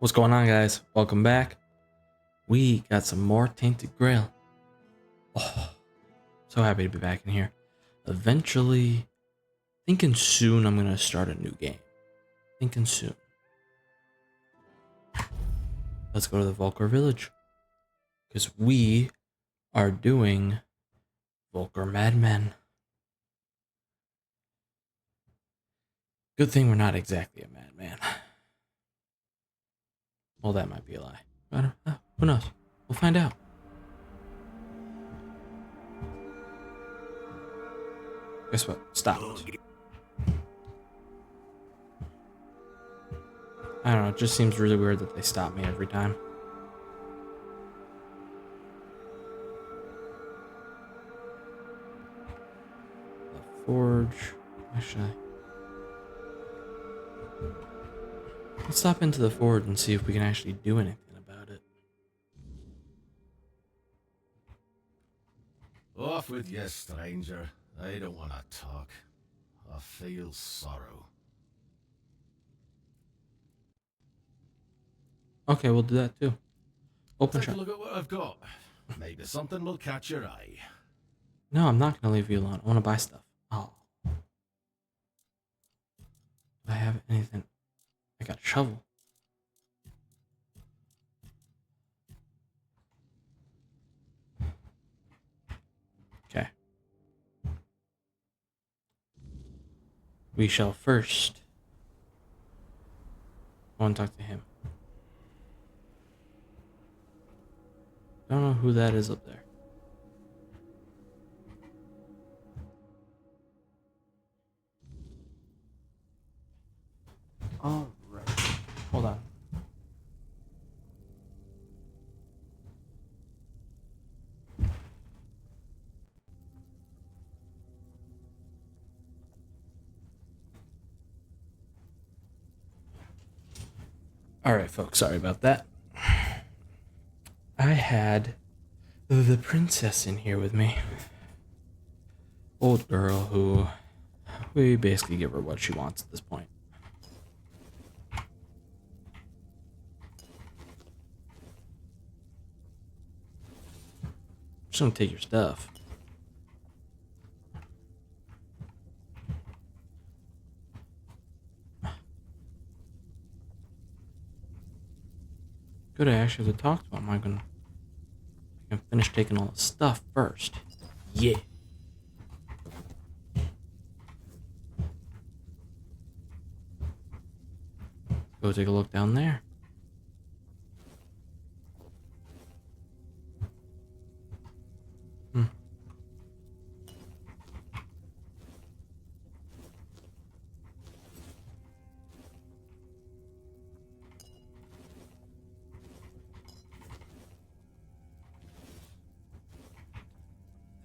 What's going on, guys? Welcome back. We got some more Tainted Grail. Oh, so happy to be back in here. Eventually, thinking soon I'm going to start a new game. Thinking soon. Let's go to the Volker village. Because we are doing Volker Madmen. Good thing we're not exactly a madman. Well, that might be a lie. I don't know. Who knows? We'll find out. Guess what? Stop. I don't know. It just seems really weird that they stop me every time. The forge. Actually, let's stop into the forge and see if we can actually do anything about it. Off with you, stranger. I don't want to talk. I feel sorrow. Okay, we'll do that too. Open Take shop. a look at what I've got. Maybe something will catch your eye. No, I'm not gonna leave you alone. I want to buy stuff. Oh. Do I have anything? I got a shovel. Okay. We shall first go and talk to him. Don't know who that is up there. All right. Hold on. All right, folks. Sorry about that. I had the princess in here with me. Old girl who we basically give her what she wants at this point. Just gonna take your stuff. Good, I actually have to talk to him. I can finish taking all the stuff first. Yeah. Go take a look down there.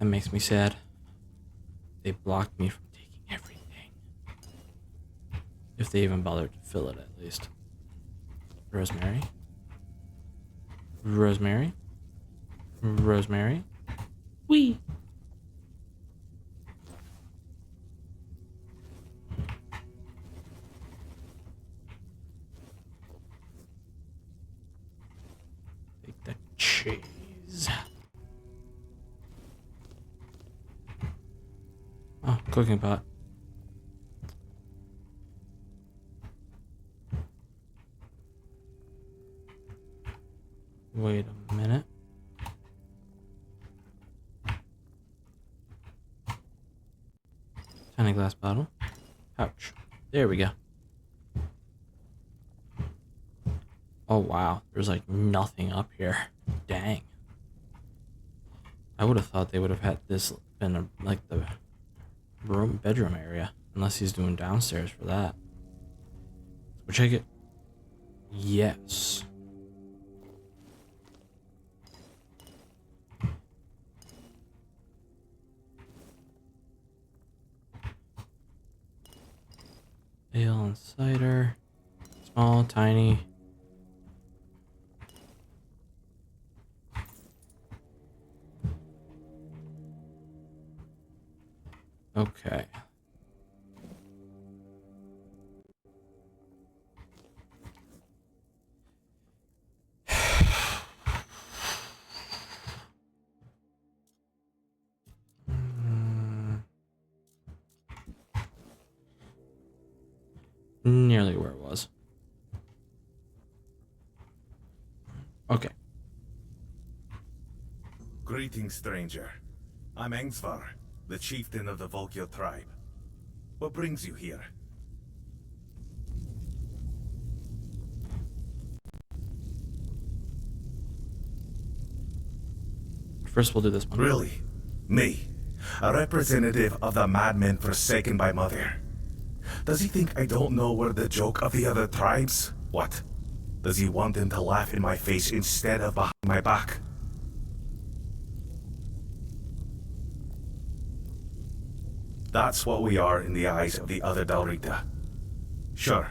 That makes me sad. They blocked me from taking everything. If they even bothered to fill it, at least. Rosemary? Rosemary? Rosemary? Wee! Take the cheese. Oh, cooking pot. Wait a minute. Tiny glass bottle. Pouch. There we go. Oh wow, there's like nothing up here. Dang. I would have thought they would have had this been like the bedroom area, unless he's doing downstairs for that. We'll check it. Yes. Ale and cider. Small, tiny. Okay. nearly where it was. Okay. Greetings, stranger. I'm Engsvar, the chieftain of the Volkio tribe. What brings you here? First, we'll do this one. Really? Me? A representative of the madmen forsaken by Mother? Does he think I don't know we're the joke of the other tribes? What? Does he want them to laugh in my face instead of behind my back? That's what we are in the eyes of the other Dalrita. Sure,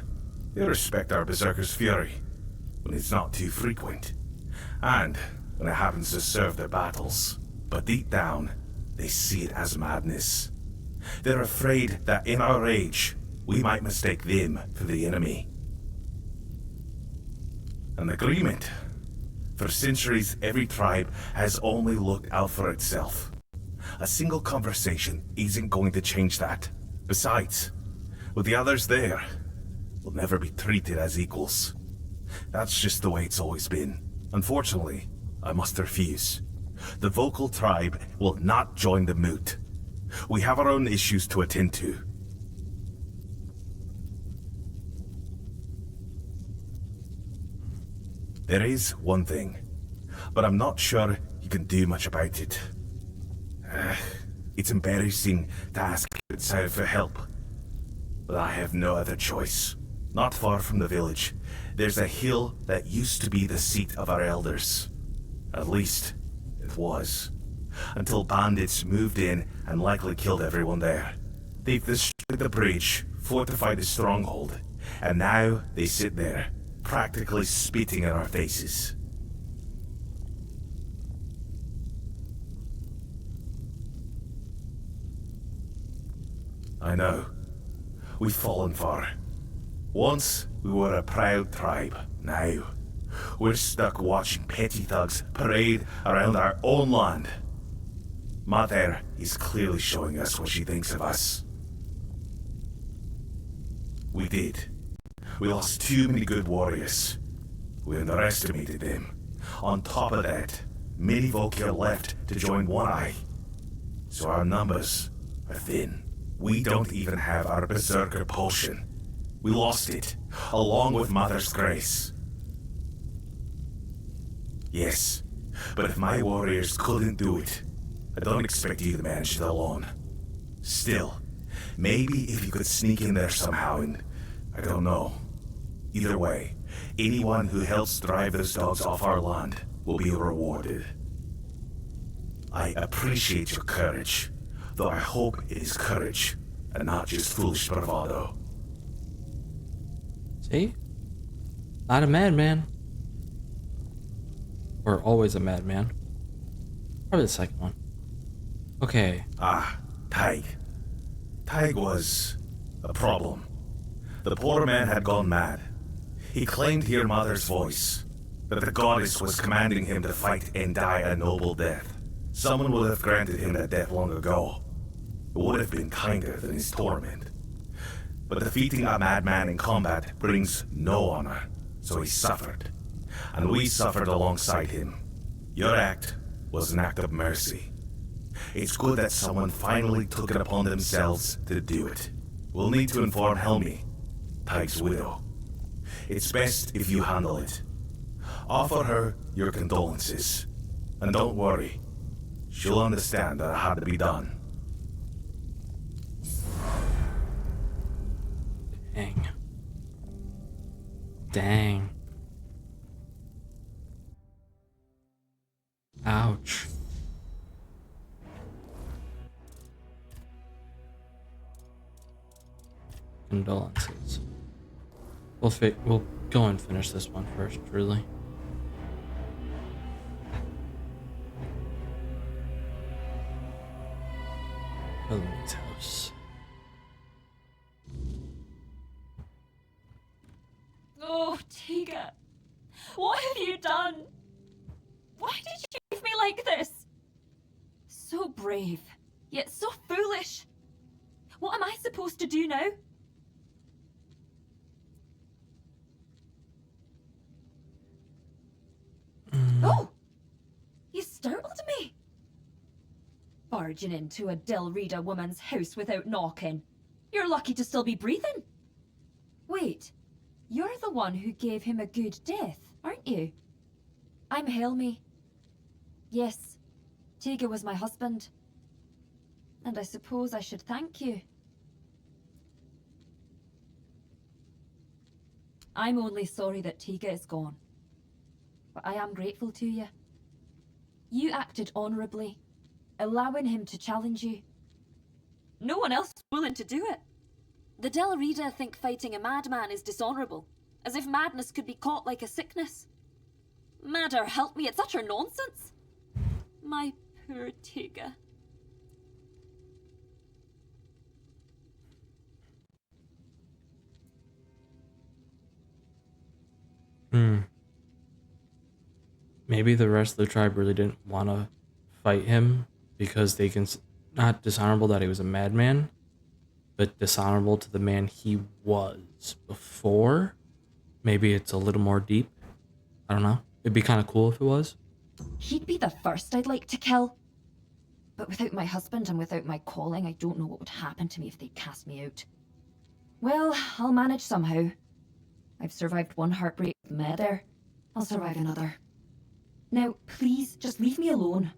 they respect our berserker's fury, when it's not too frequent, and when it happens to serve their battles. But deep down, they see it as madness. They're afraid that in our rage, we might mistake them for the enemy. An agreement. For centuries, every tribe has only looked out for itself. A single conversation isn't going to change that. Besides, with the others there, we'll never be treated as equals. That's just the way it's always been. Unfortunately, I must refuse. The vocal tribe will not join the moot. We have our own issues to attend to. There is one thing, but I'm not sure you can do much about it. It's embarrassing to ask outside for help, but I have no other choice. Not far from the village, there's a hill that used to be the seat of our elders. At least, it was. Until bandits moved in and likely killed everyone there. They've destroyed the bridge, fortified the stronghold, and now they sit there, practically spitting in our faces. I know. We've fallen far. Once, we were a proud tribe. Now, we're stuck watching petty thugs parade around our own land. Mother is clearly showing us what she thinks of us. We did. We lost too many good warriors. We underestimated them. On top of that, many Volkir left to join One Eye. So our numbers are thin. We don't even have our berserker potion. We lost it, along with Mother's grace. Yes, but if my warriors couldn't do it, I don't expect you to manage it alone. Still, maybe if you could sneak in there somehow and, I don't know. Either way, anyone who helps drive those dogs off our land will be rewarded. I appreciate your courage, though I hope it is courage and not just foolish bravado. See? Not a madman. Or always a madman. Probably the second one. Okay. Tig. Tig was a problem. The poor man had gone mad. He claimed to hear Mother's voice, that the goddess was commanding him to fight and die a noble death. Someone would have granted him that death long ago. It would have been kinder than his torment. But defeating a madman in combat brings no honor, so he suffered. And we suffered alongside him. Your act was an act of mercy. It's good that someone finally took it upon themselves to do it. We'll need to inform Helmi, Tig's widow. It's best if you handle it. Offer her your condolences. And don't worry, she'll understand that it had to be done. Dang. Dang. Ouch. Condolences. We'll go and finish this one first, really. Helmi's house. Oh, Tiga, what have you done? Why did you leave me like this? So brave, yet so foolish. What am I supposed to do now? Barging into a Delrita woman's house without knocking. You're lucky to still be breathing. Wait, you're the one who gave him a good death, aren't you? I'm Helmi. Yes, Tega was my husband. And I suppose I should thank you. I'm only sorry that Tega is gone. But I am grateful to you. You acted honourably, allowing him to challenge you. No one else was willing to do it. The Delrita think fighting a madman is dishonourable, as if madness could be caught like a sickness. Madder, help me, it's utter nonsense. My poor Tega. Maybe the rest of the tribe really didn't want to fight him because they can not dishonorable that he was a madman, but dishonorable to the man he was before. Maybe it's a little more deep. I don't know. It'd be kind of cool if it was. He'd be the first I'd like to kill. But without my husband and without my calling, I don't know what would happen to me if they'd cast me out. Well, I'll manage somehow. I've survived one heartbreak with murder. I'll survive another. Now, please, just leave me alone.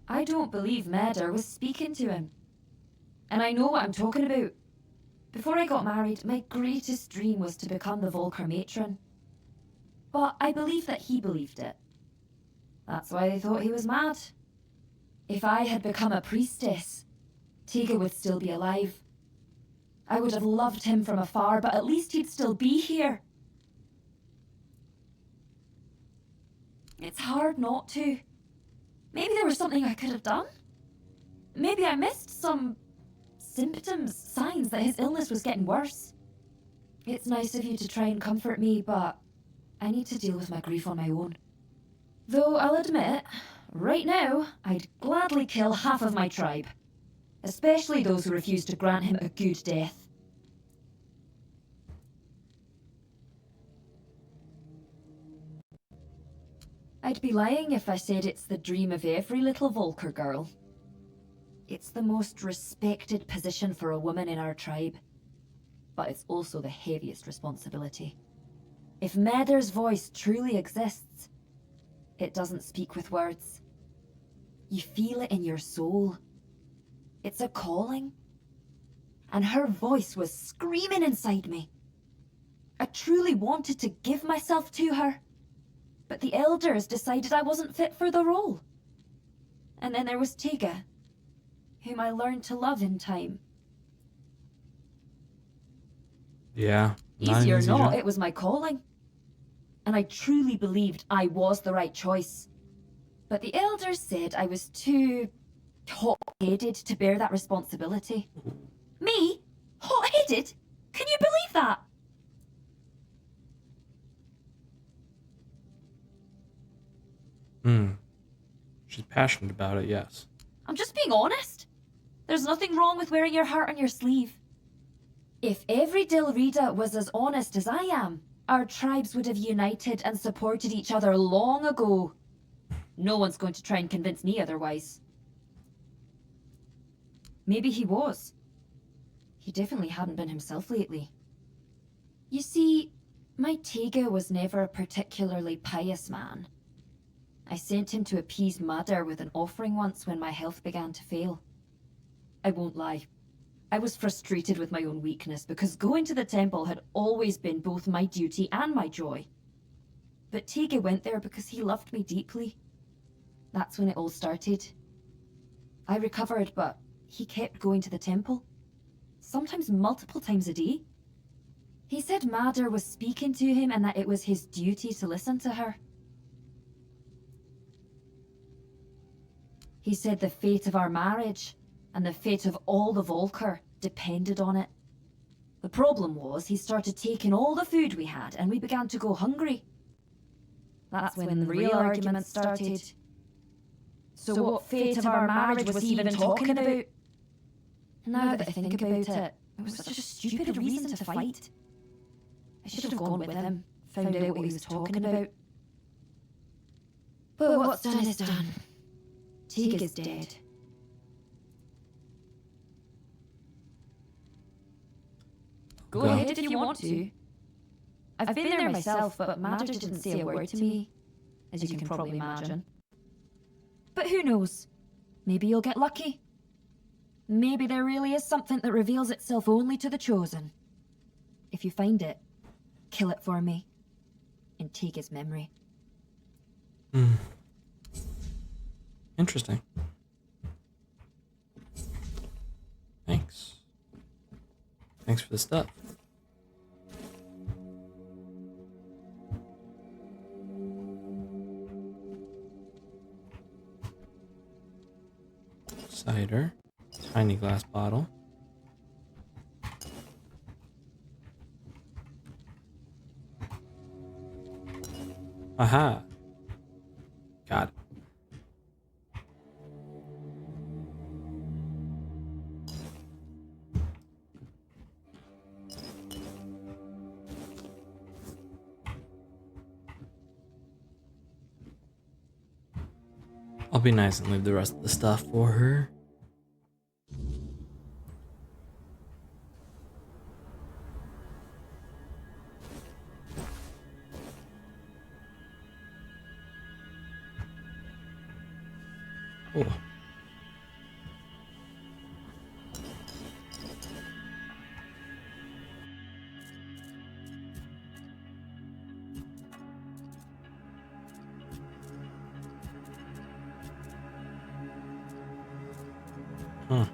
I don't believe Murder was speaking to him. And I know what I'm talking about. Before I got married, my greatest dream was to become the Volker matron. But I believe that he believed it. That's why they thought he was mad. If I had become a priestess, Tega would still be alive. I would have loved him from afar, but at least he'd still be here. It's hard not to. Maybe there was something I could have done. Maybe I missed some symptoms, signs that his illness was getting worse. It's nice of you to try and comfort me, but I need to deal with my grief on my own. Though I'll admit, right now, I'd gladly kill half of my tribe. Especially those who refuse to grant him a good death. I'd be lying if I said it's the dream of every little Volker girl. It's the most respected position for a woman in our tribe. But it's also the heaviest responsibility. If Meder's voice truly exists, it doesn't speak with words. You feel it in your soul. It's a calling. And her voice was screaming inside me. I truly wanted to give myself to her. But the elders decided I wasn't fit for the role. And then there was Tega, whom I learned to love in time. Yeah. Easy or not, it was my calling. And I truly believed I was the right choice. But the elders said I was too hot-headed to bear that responsibility. Me? Hot-headed? Can you believe that? She's passionate about it, yes. I'm just being honest. There's nothing wrong with wearing your heart on your sleeve. If every Delrita was as honest as I am, our tribes would have united and supported each other long ago. No one's going to try and convince me otherwise. Maybe he was. He definitely hadn't been himself lately. You see, my Tega was never a particularly pious man. I sent him to appease Mother with an offering once when my health began to fail. I won't lie. I was frustrated with my own weakness because going to the temple had always been both my duty and my joy. But Tega went there because he loved me deeply. That's when it all started. I recovered, but he kept going to the temple. Sometimes multiple times a day. He said Mother was speaking to him and that it was his duty to listen to her. He said the fate of our marriage and the fate of all the Volker depended on it. The problem was he started taking all the food we had and we began to go hungry. That's when the real arguments started. So what fate of our marriage was he even talking about? Now that I think about it, it was such a stupid reason to fight. I should have gone with him, found out what he was talking about. But what's done is done. Teague is dead. Go ahead if you want to. I've been there myself, but Madder didn't say a word to me, as you can probably imagine. But who knows? Maybe you'll get lucky. Maybe there really is something that reveals itself only to the chosen. If you find it, kill it for me. In Teague's memory. Interesting. Thanks. Thanks for the stuff. Cider. Tiny glass bottle. Aha. Got it. I'll be nice and leave the rest of the stuff for her. Oh. Huh.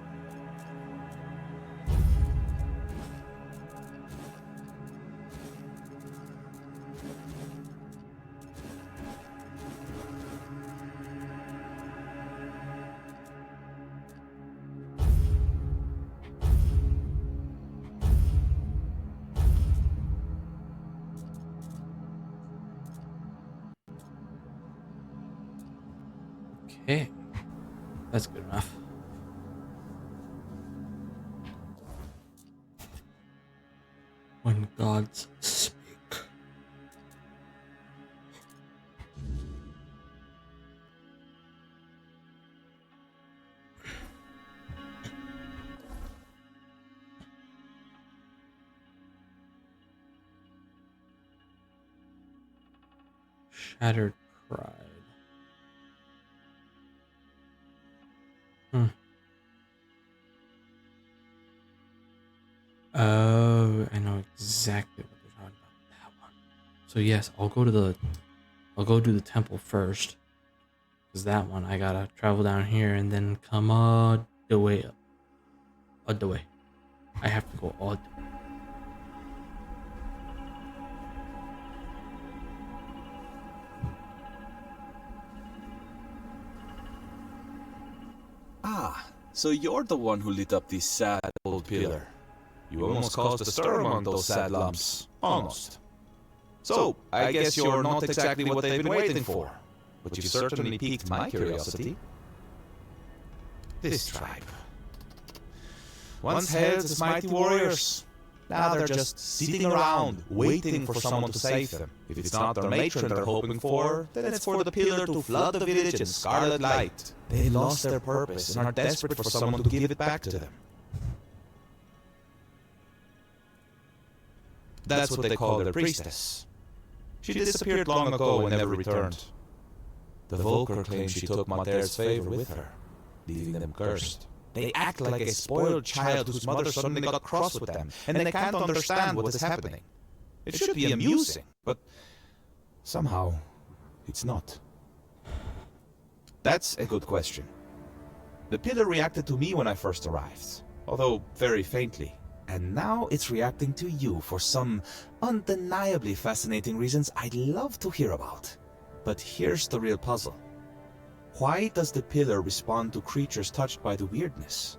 Okay. That's good enough. When gods speak. Shattered pride. Oh, I know exactly what they're talking about. That one. So yes, I'll go do the temple first. Cause that one I gotta travel down here and then come all the way up. All the way. I have to go all the way. Ah, so you're the one who lit up this sad old pillar. You almost caused a stir among those sad lumps. Almost. So, I guess you're not exactly what they've been waiting for. But you've certainly piqued my curiosity. This tribe. Once held as mighty warriors. Now they're just sitting around, waiting for someone to save them. If it's not their matron they're hoping for, then it's for the pillar to flood the village in scarlet light. They lost their purpose and are desperate for someone to give it back to them. That's what they call their priestess. She disappeared long ago and never returned. The Volker claims she took Mater's favor with her, leaving them cursed. They act like a spoiled child whose mother suddenly got cross with them, and they can't understand what is happening. It should be amusing, but somehow it's not. That's a good question. The pillar reacted to me when I first arrived, although very faintly. And now it's reacting to you for some undeniably fascinating reasons I'd love to hear about. But here's the real puzzle. Why does the pillar respond to creatures touched by the weirdness?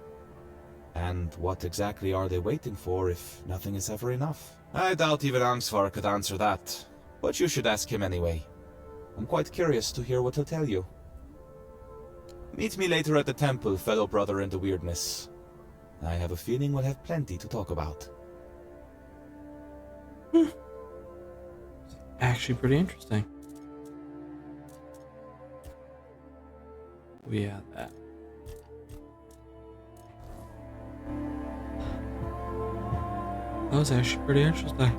And what exactly are they waiting for if nothing is ever enough? I doubt even Angsvar could answer that, but you should ask him anyway. I'm quite curious to hear what he'll tell you. Meet me later at the temple, fellow brother in the weirdness. I have a feeling we'll have plenty to talk about. Actually pretty interesting. Yeah, that. That was actually pretty interesting.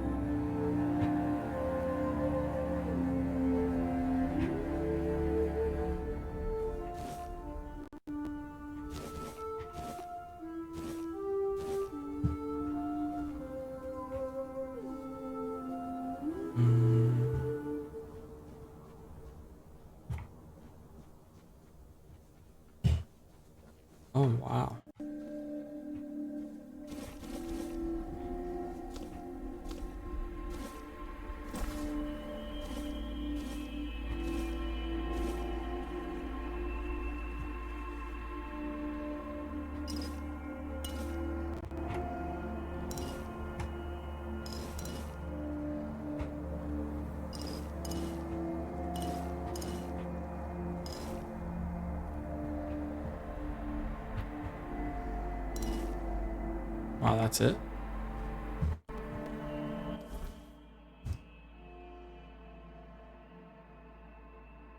Oh, wow. Wow, that's it?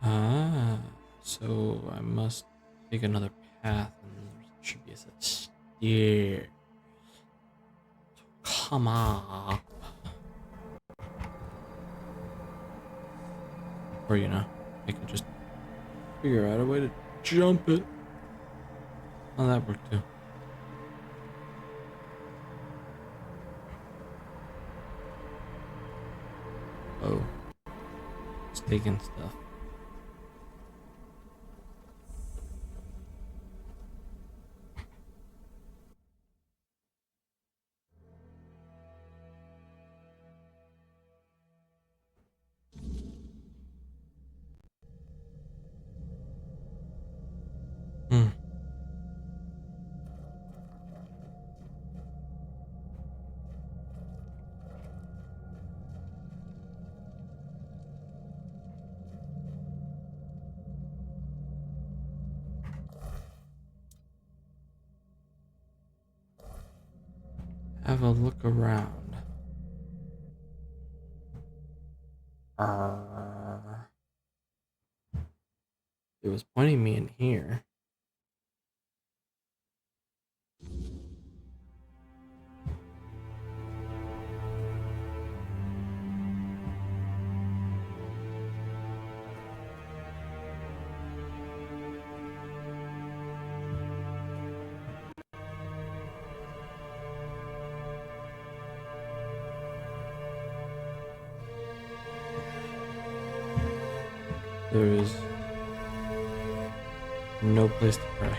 Ah, so I must take another path and there should be a set of stairs. Come on. Or, you know, I could just figure out a way to jump it. Oh, that worked too. Oh. It's taking stuff. Hmm. Have a look around. It was pointing me in here. There is no place to pray.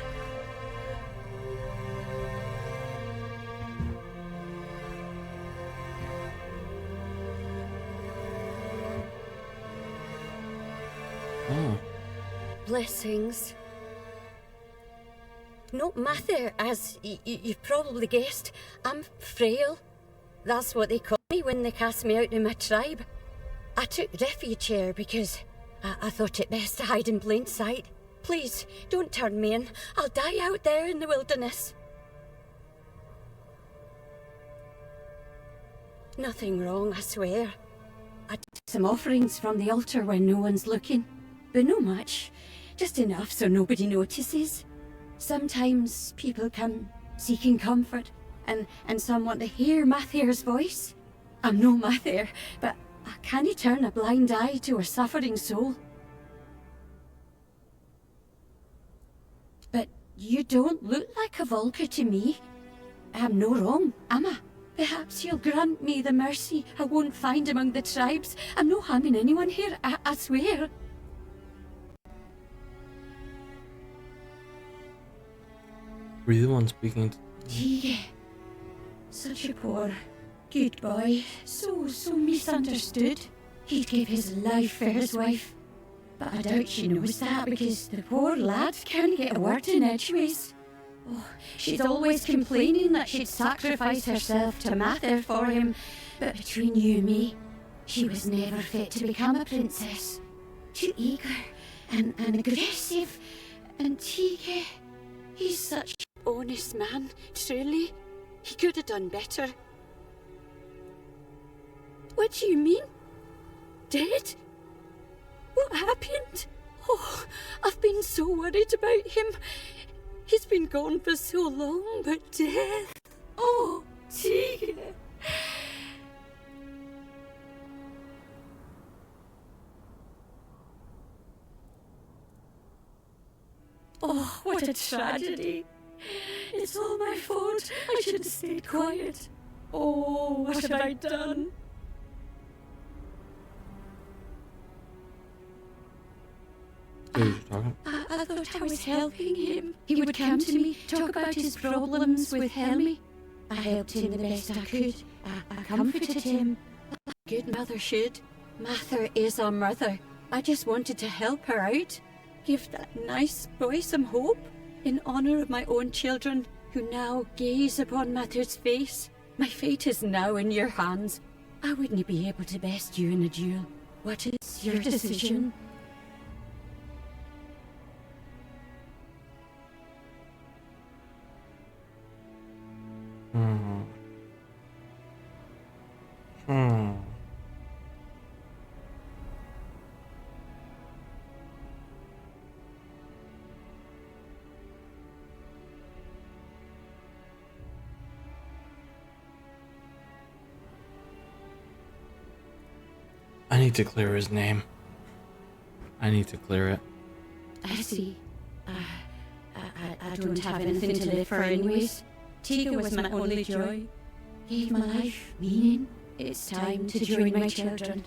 Oh. Blessings. Not Mather, as you've probably guessed. I'm frail. That's what they call me when they cast me out of my tribe. I took refuge here because I thought it best to hide in plain sight. Please, don't turn me in. I'll die out there in the wilderness. Nothing wrong, I swear. I took some offerings from the altar when no one's looking. But no much. Just enough so nobody notices. Sometimes people come seeking comfort, and some want to hear Mather's voice. I'm no Mather, but I can't turn a blind eye to a suffering soul. But you don't look like a Volker to me. I'm no wrong, am I? Perhaps you'll grant me the mercy I won't find among the tribes. I'm no harming anyone here, I swear. Were you the one speaking to Yeah. Such a poor, good boy. So misunderstood. He'd give his life for his wife. But I doubt she knows that because the poor lad can't get a word in edgeways. Oh, she's always complaining that she'd sacrifice herself to Mather for him. But between you and me, she was never fit to become a princess. Too eager and aggressive. And he's such an honest man, truly. He could have done better. What do you mean? Dead? What happened? Oh, I've been so worried about him. He's been gone for so long, but death. Oh, Tia. Oh, what a tragedy. It's all my fault. I should have stayed quiet. Oh, what have I done? Who are you talking? I thought I was helping him. He would come to me, talk about his problems with Helmy. I helped him the best I could. I comforted him. A good mother should. Mother is a mother. I just wanted to help her out. Give that nice boy some hope. In honour of my own children, who now gaze upon Mother's face. My fate is now in your hands. I wouldn't be able to best you in a duel. What is your decision? I need to clear his name. I need to clear it. I see. I don't have anything to live for anyways. Tiga was my only joy. Gave my life meaning. It's time to join my children.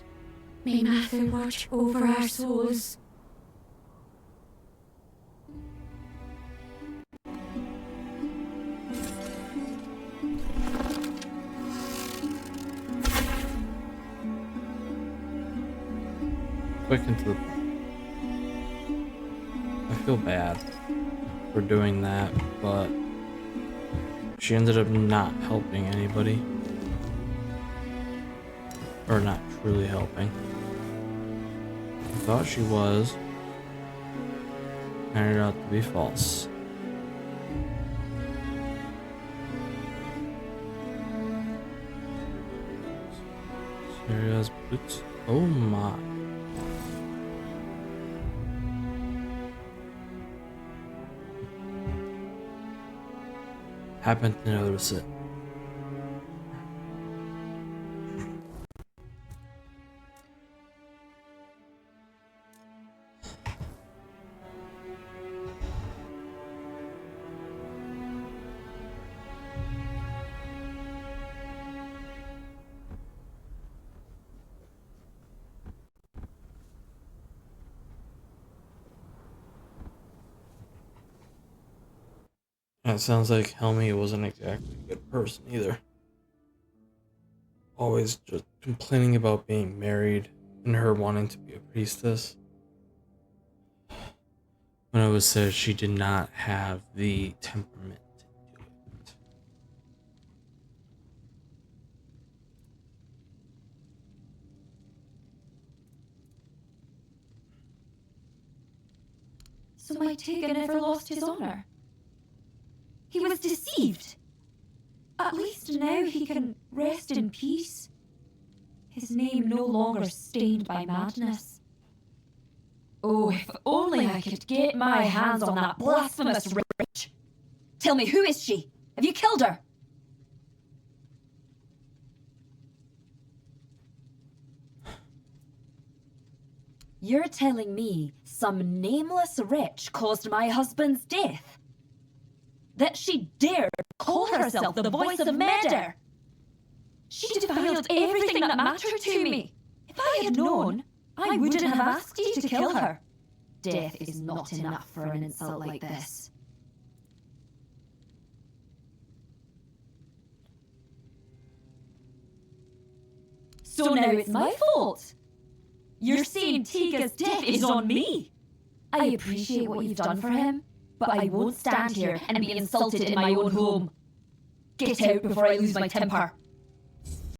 May Mother watch over our souls. Quick into the... I feel bad for doing that, but she ended up not helping anybody. Or not truly helping. I thought she was. Turned out to be false. Serious boots. Oh my. Happened to notice it. It sounds like Helmy wasn't exactly a good person either. Always just complaining about being married and her wanting to be a priestess. When it was said she did not have the temperament to do it. So my Tegan never lost his honor. He was deceived. At least now he can rest in peace. His name no longer stained by madness. Oh, if only I could get my hands on that blasphemous witch. Tell me, who is she? Have you killed her? You're telling me some nameless wretch caused my husband's death? That she dared call herself the voice of murder? She defiled everything that mattered to me. If I had known, I wouldn't have asked you to kill her. Death is not enough for an insult like this. So now it's my fault. You're saying Tiga's death is on me. I appreciate what you've done for him, but I won't stand here and be insulted in my own home. Get out before I lose my temper.